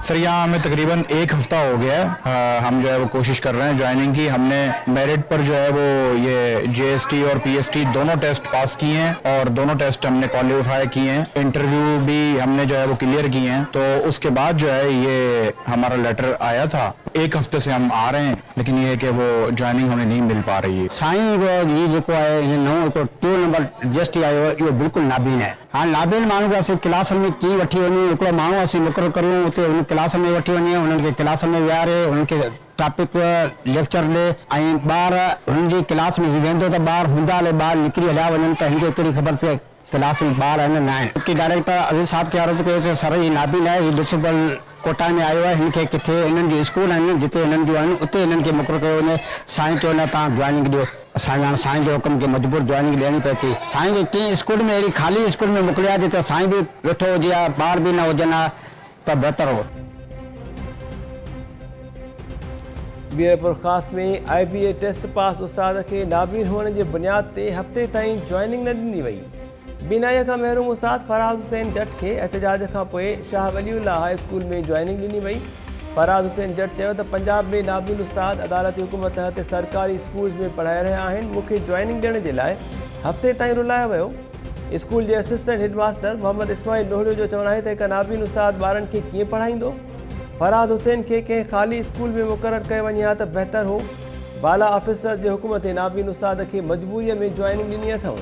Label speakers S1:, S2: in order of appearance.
S1: Sir यहाँ हमें तकरीबन 1 हफ्ता हो गया है। हम जो है वो कोशिश कर रहे हैं ज्वाइनिंग की। हमने मेरिट पर जो है वो ये JST और PST दोनों टेस्ट पास किए हैं और दोनों टेस्ट हमने क्वालिफाई किए हैं। इंटरव्यू भी हमने जो है वो क्लियर किए हैं। तो उसके बाद जो है ये हमारा लेटर आया था। 1 हफ्ते से हम आ रहे हैं, लेकिन ये है कि वो ज्वाइनिंग हमें नहीं मिल पा रही है।
S2: साईं ये जेको है ये नओं हिकिड़ो 2 नंबर JST आयो आहे इहो बिल्कुलु नाबीन आहे। हाँ नाबीन माण्हू खे असीं क्लास में कीअं वठी वञूं, हिकिड़ो माण्हू असीं मुक़ररु करियूं उते हुन क्लास में वठी वञे, हुननि खे क्लास में विहारे हुननि खे टॉपिक लेक्चर ॾे ऐं ॿार हुननि जी क्लास में वेंदो त ॿार हूंदा हले ॿार निकिरी हलिया वञनि त हिनखे कहिड़ी ख़बर थिए क्लास में ॿार आहिनि न आहिनि। जबकि डायरेक्टर अज़ीज़ साहब खे अर्ज़ु कयोसीं सर ही नाबीन आहे, ही डिसेबल कोटा में आयो आहे, हिनखे किथे हिननि जो स्कूल आहिनि जिते हिननि जो आहिनि उते हिननि खे मुक़ररु कयो वञे। साईं चयो न तव्हां ज्वाइनिंग ॾियो। असांखे हाणे साईं जो हुकुम खे मजबूर ज्वाइनिंग ॾियणी पए थी। साईं खे कंहिं स्कूल में अहिड़ी ख़ाली स्कूल में मोकिलिया जिते साईं बि वेठो हुजे हा, ॿार बि न हुजनि हा त बहितर हो।
S3: बीरपुर ख़ास में IBA टेस्ट पास उस्ताद के नाबीन होने के बुनियाद ते हफ़्ते ताईं ज्वाइनिंग न ॾिनी वई। बीनाईअ खां महरूम उस्ताद फराज हुसैन जट के एहतजाज खां पोइ शाह वलीउल्लाह हाई स्कूल में ज्वाइनिंग ॾिनी वई। फराज हुसैन जट चयो त पंजाब में नाबीन उस्ताद अदालती हुकूमत तहत सरकारी स्कूल्स में पढ़ाए रहिया आहिनि। मूंखे ज्वाइनिंग ॾियण जे लाइ हफ़्ते ताईं रुलायो वियो। स्कूल के असिस्टेंट हेडमास्टर मोहम्मद इस्माइल लोहरियो जो चवणु आहे त हिकु नाबीन उस्ताद ॿारनि खे कीअं पढ़ाईंदो। फराज हुसैन के कंहिं ख़ाली स्कूल में मुक़ररु कयो वञे हा त बहितर हो। बाला ऑफिसर जे हुकुम ते नाबीन उस्ताद खे मजबूरीअ में ज्वाइनिंग ॾिनी अथव।